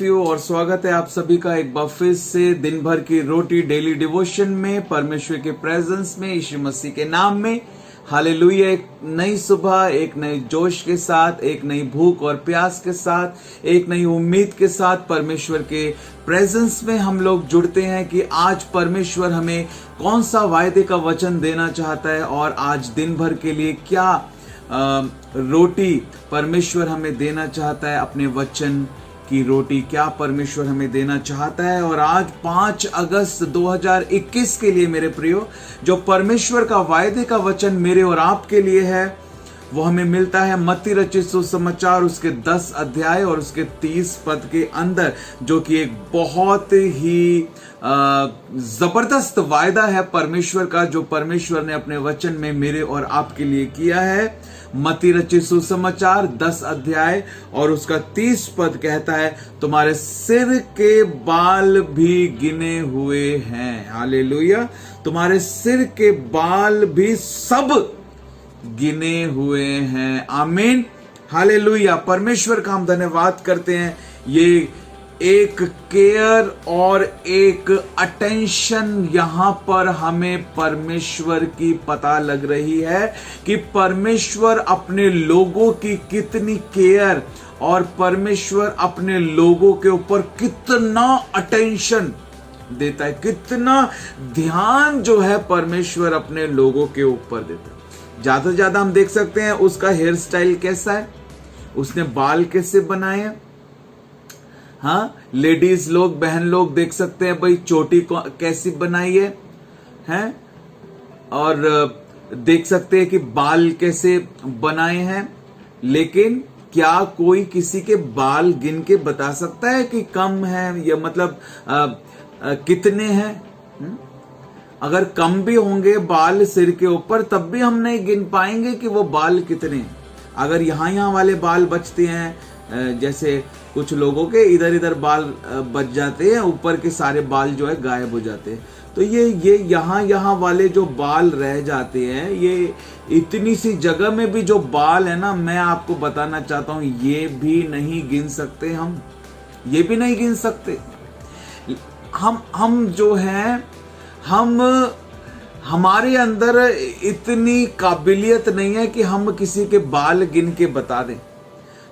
साथियों, और स्वागत है आप सभी का एक बार फिर से दिन भर की रोटी डेली डिवोशन में, परमेश्वर के प्रेजेंस में, यीशु मसीह के नाम में। हालेलुया। एक नई सुबह, एक नई जोश के साथ, एक नई भूख और प्यास के साथ, एक नई उम्मीद के साथ परमेश्वर के प्रेजेंस में हम लोग जुड़ते हैं कि आज परमेश्वर हमें कौन सा वायदे का वचन देना चाहता है और आज दिन भर के लिए क्या रोटी परमेश्वर हमें देना चाहता है। अपने वचन की रोटी क्या परमेश्वर हमें देना चाहता है। और आज 5 अगस्त 2021 के लिए मेरे प्रियो, जो परमेश्वर का वायदे का वचन मेरे और आपके लिए है वो हमें मिलता है मत्ती रचित सुसमाचार उसके 10 अध्याय और उसके 30 पद के अंदर, जो कि एक बहुत ही जबरदस्त वायदा है परमेश्वर का, जो परमेश्वर ने अपने वचन में मेरे और आपके लिए किया है। मत्ती रचित सुसमाचार 10 अध्याय और उसका 30 पद कहता है, तुम्हारे सिर के बाल भी गिने हुए हैं। हालेलुया। तुम्हारे सिर के बाल भी सब गिने हुए हैं। आमीन। हालेलुया। परमेश्वर का हम धन्यवाद करते हैं। ये एक केयर और एक अटेंशन यहां पर हमें परमेश्वर की पता लग रही है कि परमेश्वर अपने लोगों की कितनी केयर और परमेश्वर अपने लोगों के ऊपर कितना अटेंशन देता है, कितना ध्यान जो है परमेश्वर अपने लोगों के ऊपर देता है। ज्यादा से ज्यादा हम देख सकते हैं उसका हेयर स्टाइल कैसा है, उसने बाल कैसे बनाए हैं। हाँ, लेडीज लोग, बहन लोग देख सकते हैं भाई चोटी कैसी बनाई है, और देख सकते हैं कि बाल कैसे बनाए हैं। लेकिन क्या कोई किसी के बाल गिन के बता सकता है कि कम है या मतलब कितने हैं? अगर कम भी होंगे बाल सिर के ऊपर तब भी हम नहीं गिन पाएंगे कि वो बाल कितने हैं। अगर यहाँ वाले बाल बचते हैं, जैसे कुछ लोगों के इधर इधर बाल बच जाते हैं, ऊपर के सारे बाल जो है गायब हो जाते हैं, तो ये यहाँ वाले जो बाल रह जाते हैं, ये इतनी सी जगह में भी जो बाल है ना, मैं आपको बताना चाहता हूँ ये भी नहीं गिन सकते हम, ये भी नहीं गिन सकते। हम जो हैं, हमारे अंदर इतनी काबिलियत नहीं है कि हम किसी के बाल गिन के बता दें।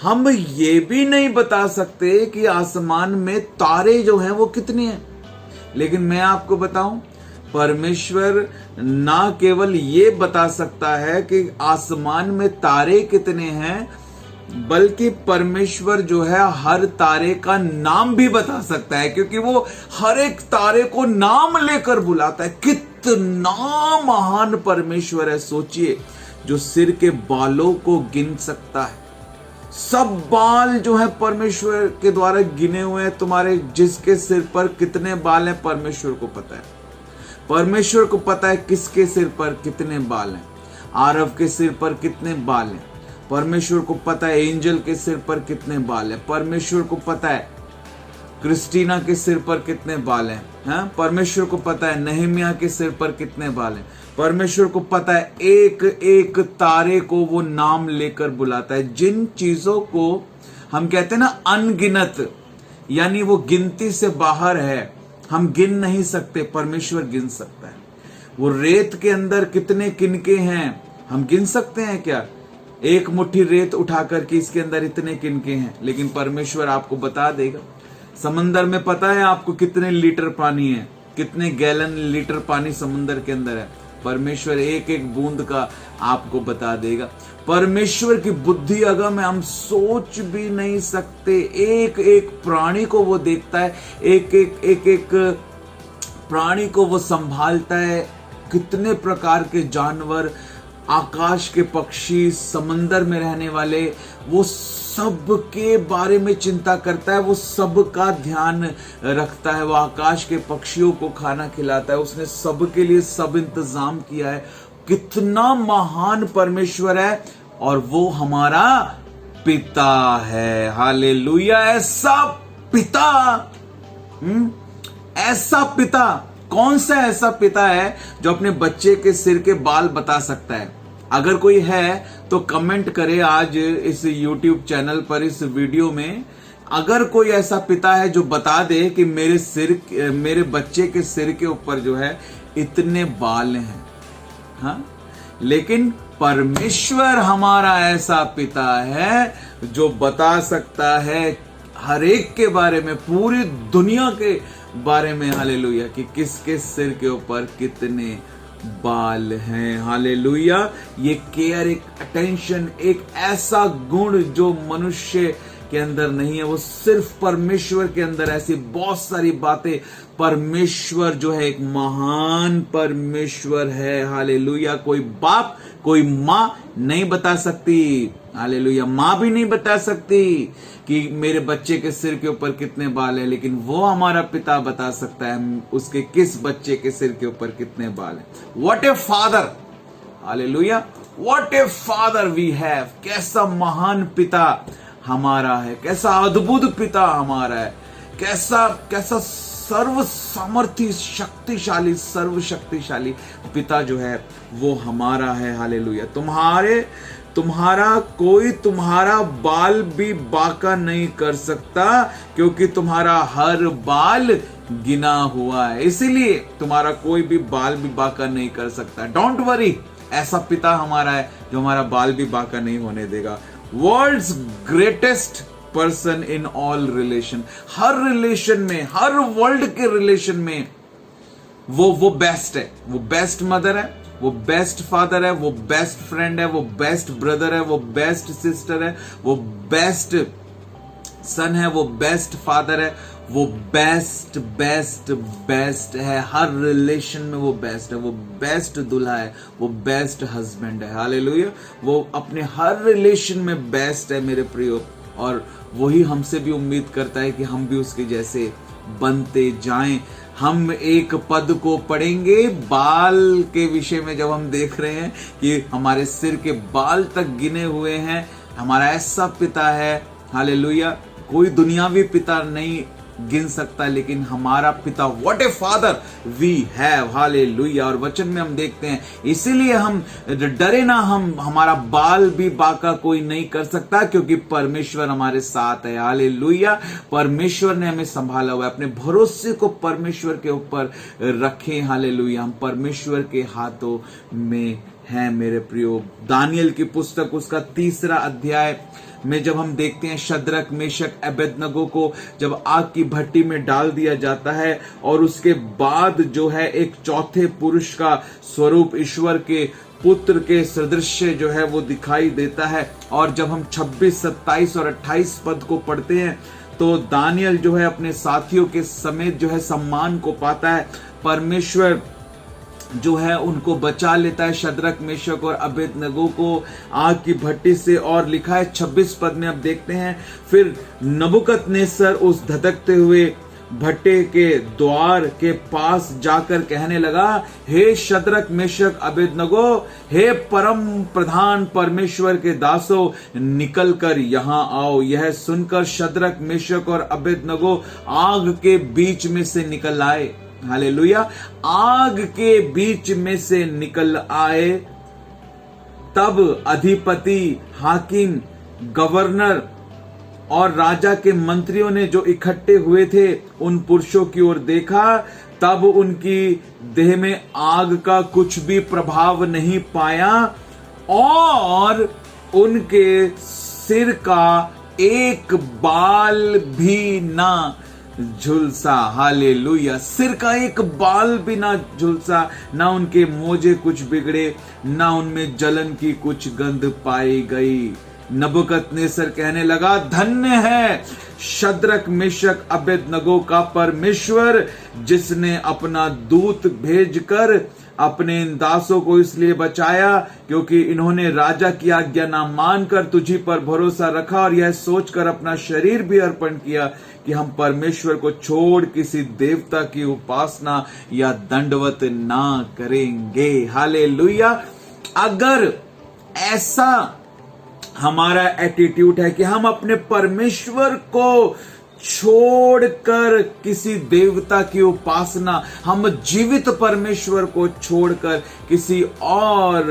हम ये भी नहीं बता सकते कि आसमान में तारे जो हैं वो कितने हैं। लेकिन मैं आपको बताऊं, परमेश्वर ना केवल ये बता सकता है कि आसमान में तारे कितने हैं, बल्कि परमेश्वर जो है हर तारे का नाम भी बता सकता है, क्योंकि वो हर एक तारे को नाम लेकर बुलाता है। कितना महान परमेश्वर है। सोचिए, जो सिर के बालों को गिन सकता है। सब बाल जो है परमेश्वर के द्वारा गिने हुए हैं। तुम्हारे जिसके सिर पर कितने बाल हैं परमेश्वर को पता है। परमेश्वर को पता है किसके सिर पर कितने बाल हैं। आरव के सिर पर कितने बाल हैं परमेश्वर को पता है। एंजल के सिर पर कितने बाल हैं परमेश्वर को पता है। क्रिस्टीना के सिर पर कितने बाल हैं, हाँ? परमेश्वर को पता है। नहमिया के सिर पर कितने बाल हैं परमेश्वर को पता है। एक एक तारे को वो नाम लेकर बुलाता है। जिन चीजों को हम कहते हैं ना अनगिनत, यानी वो गिनती से बाहर है, हम गिन नहीं सकते, परमेश्वर गिन सकता है। वो रेत के अंदर कितने किनके हैं हम गिन सकते हैं क्या? एक मुट्ठी रेत उठाकर के इसके अंदर इतने किनके हैं, लेकिन परमेश्वर आपको बता देगा। समंदर में पता है आपको कितने लीटर पानी है, कितने गैलन लीटर पानी समुद्र के अंदर है, परमेश्वर एक एक बूंद का आपको बता देगा। परमेश्वर की बुद्धि अगम है, हम सोच भी नहीं सकते। एक एक प्राणी को वो देखता है, एक एक प्राणी को वो संभालता है। कितने प्रकार के जानवर, आकाश के पक्षी, समंदर में रहने वाले, वो सब के बारे में चिंता करता है, वो सब का ध्यान रखता है। वो आकाश के पक्षियों को खाना खिलाता है, उसने सब के लिए सब इंतजाम किया है। कितना महान परमेश्वर है, और वो हमारा पिता है। हालेलुया। ऐसा पिता, ऐसा पिता, कौन सा ऐसा पिता है जो अपने बच्चे के सिर के बाल बता सकता है? अगर कोई है तो कमेंट करे आज इस YouTube चैनल पर, इस वीडियो में अगर कोई ऐसा पिता है जो बता दे कि मेरे बच्चे के सिर के ऊपर जो है इतने बाल हैं, हाँ, लेकिन परमेश्वर हमारा ऐसा पिता है जो बता सकता है हर एक के बारे में, पूरी दुनिया के बारे में, हालेलुया, कि किसके सिर के ऊपर कितने बाल हैं। हालेलुया। ये केयर, एक अटेंशन, एक ऐसा गुण जो मनुष्य के अंदर नहीं है, वो सिर्फ परमेश्वर के अंदर। ऐसी बहुत सारी बातें, परमेश्वर जो है एक महान परमेश्वर है। हालेलुया। कोई बाप, कोई माँ नहीं बता सकती, हालेलुया, माँ भी नहीं बता सकती कि मेरे बच्चे के सिर के ऊपर कितने बाल हैं, लेकिन वो हमारा पिता बता सकता है उसके किस बच्चे के सिर के ऊपर कितने बाल हैं। What a father, hallelujah, what a father we have. कैसा महान पिता हमारा है, कैसा अद्भुत पिता हमारा है, कैसा सर्व सामर्थ्य, शक्तिशाली, सर्वशक्तिशाली पिता जो है वो हमारा है। हालेलुया। तुम्हारा बाल भी बाका नहीं कर सकता, क्योंकि तुम्हारा हर बाल गिना हुआ है, इसीलिए तुम्हारा कोई भी बाल भी बाका नहीं कर सकता। डोंट वरी, ऐसा पिता हमारा है जो हमारा बाल भी बाका नहीं होने देगा। World's greatest person in all relation, हर रिलेशन में, हर वर्ल्ड के रिलेशन में वो बेस्ट है, वो बेस्ट मदर है, वो बेस्ट फादर है, वो बेस्ट फ्रेंड है, वो बेस्ट ब्रदर है, वो बेस्ट सिस्टर है, वो बेस्ट सन है, वो बेस्ट फादर है, वो बेस्ट बेस्ट बेस्ट है। हर रिलेशन में वो बेस्ट है, वो बेस्ट दूल्हा है, वो बेस्ट हस्बैंड है। हालेलुया। वो अपने हर रिलेशन में बेस्ट है मेरे प्रियो, और वही हमसे भी उम्मीद करता है कि हम भी उसके जैसे बनते जाएं। हम एक पद को पढ़ेंगे बाल के विषय में, जब हम देख रहे हैं कि हमारे सिर के बाल तक गिने हुए हैं। हमारा ऐसा पिता है, हालेलुया, कोई दुनियावी पिता नहीं गिन सकता, लेकिन हमारा पिता, what a father we have, hallelujah. और वचन में हम देखते हैं, इसीलिए हम डरे ना, हमारा बाल भी बाका कोई नहीं कर सकता, क्योंकि परमेश्वर हमारे साथ है। हालेलुया। परमेश्वर ने हमें संभाला हुआ है, अपने भरोसे को परमेश्वर के ऊपर रखें। हालेलुया। हम परमेश्वर के हाथों में हैं मेरे प्रियो। दानियल की पुस्तक उसका 3 अध्याय में जब हम देखते हैं, शद्रक, मेशक, अबेदनगो को जब आग की भट्टी में डाल दिया जाता है, और उसके बाद जो है एक चौथे पुरुष का स्वरूप, ईश्वर के पुत्र के सदृश्य जो है वो दिखाई देता है। और जब हम 26, 27 और 28 पद को पढ़ते हैं, तो दानियल जो है अपने साथियों के समेत जो है सम्मान को पाता है। परमेश्वर जो है उनको बचा लेता है, शद्रक, मेशक और अबेदनगो को आग की भट्टी से। और लिखा है 26 पद में, अब देखते हैं, फिर नबूकदनेस्सर उस धधकते हुए भट्टे के द्वार के पास जाकर कहने लगा, हे शद्रक, मेशक, अबेदनगो, हे परम प्रधान परमेश्वर के दासों, निकल कर यहाँ आओ। यह सुनकर शद्रक, मेशक और अबेदनगो आग के बीच में से निकल आए। हालेलुया। आग के बीच में से निकल आए। तब अधिपति, हाकिम, गवर्नर और राजा के मंत्रियों ने जो इकट्ठे हुए थे उन पुरुषों की ओर देखा, तब उनकी देह में आग का कुछ भी प्रभाव नहीं पाया, और उनके सिर का एक बाल भी ना झुलसा। हालेलुया। सिर का एक बाल भी ना झुलसा, ना उनके मोजे कुछ बिगड़े, ना उनमें जलन की कुछ गंध पाई गई। नबूकदनेस्सर कहने लगा, धन्य है शद्रक, मेशक, अबेदनगो का परमेश्वर, जिसने अपना दूत भेजकर अपने इन दासों को इसलिए बचाया क्योंकि इन्होंने राजा की आज्ञा ना मानकर तुझी पर भरोसा रखा, और यह सोचकर अपना शरीर भी अर्पण किया कि हम परमेश्वर को छोड़ किसी देवता की उपासना या दंडवत ना करेंगे। हालेलुया। अगर ऐसा हमारा एटीट्यूड है कि हम अपने परमेश्वर को छोड़कर किसी देवता की उपासना, हम जीवित परमेश्वर को छोड़कर किसी और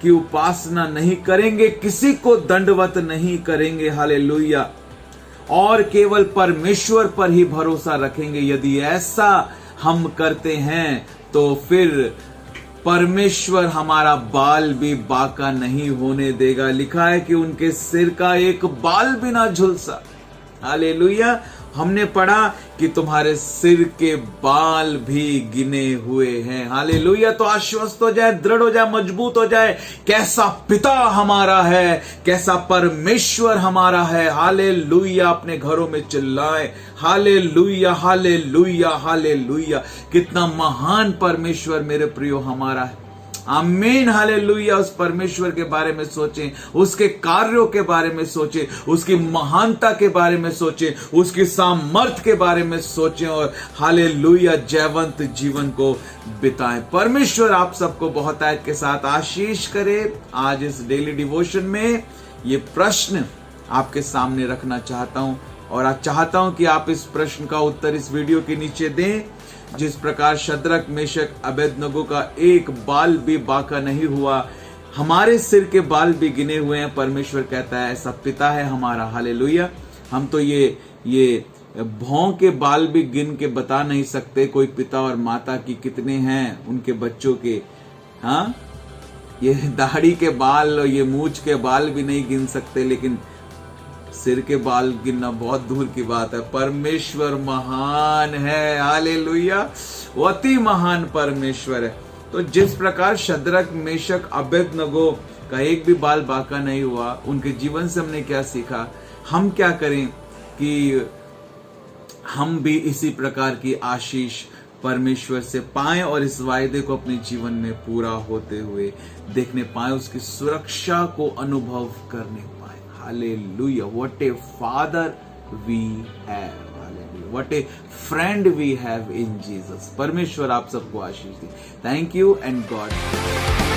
की उपासना नहीं करेंगे, किसी को दंडवत नहीं करेंगे। हालेलुया। और केवल परमेश्वर पर ही भरोसा रखेंगे। यदि ऐसा हम करते हैं तो फिर परमेश्वर हमारा बाल भी बाका नहीं होने देगा। लिखा है कि उनके सिर का एक बाल भी ना झुलसा। हालेलुया। हमने पढ़ा कि तुम्हारे सिर के बाल भी गिने हुए हैं। हालेलुया। तो आश्वस्त हो जाए, दृढ़ हो जाए, मजबूत हो जाए। कैसा पिता हमारा है, कैसा परमेश्वर हमारा है। हालेलुया। अपने घरों में चिल्लाए हालेलुया, हालेलुया, हालेलुया। कितना महान परमेश्वर मेरे प्रियो हमारा है। आमीन। हालेलुया। उस परमेश्वर के बारे में सोचें, उसके कार्यों के बारे में सोचें, उसकी महानता के बारे में सोचें, उसकी सामर्थ के बारे में सोचें और हालेलुया जयवंत जीवन को बिताएं। परमेश्वर आप सबको बहुत आयत के साथ आशीष करे। आज इस डेली डिवोशन में ये प्रश्न आपके सामने रखना चाहता हूं और आज चाहता हूं कि आप इस प्रश्न का उत्तर इस वीडियो के नीचे दें। जिस प्रकार शद्रक, मेशक, अबेदनगो का एक बाल भी बाका नहीं हुआ, हमारे सिर के बाल भी गिने हुए हैं। परमेश्वर कहता है ऐसा पिता है हमारा। हालेलुया। हम तो ये भौं के बाल भी गिन के बता नहीं सकते कोई पिता और माता की कितने हैं उनके बच्चों के। हाँ, ये दाढ़ी के बाल और ये मूंछ के बाल भी नहीं गिन सकते, लेकिन सिर के बाल गिनना बहुत दूर की बात है। परमेश्वर महान है। हालेलुया। अति महान परमेश्वर है। तो जिस प्रकार शद्रक, मेशक, अबेदनगो का एक भी बाल बाका नहीं हुआ, उनके जीवन से हमने क्या सीखा? हम क्या करें कि हम भी इसी प्रकार की आशीष परमेश्वर से पाएं और इस वायदे को अपने जीवन में पूरा होते हुए देखने पाएं, उसकी सुरक्षा को अनुभव करने पाएं। Hallelujah. What a father we have. Hallelujah. What a friend we have in Jesus. परमेश्वर आप सबको आशीष दे। Thank you and God.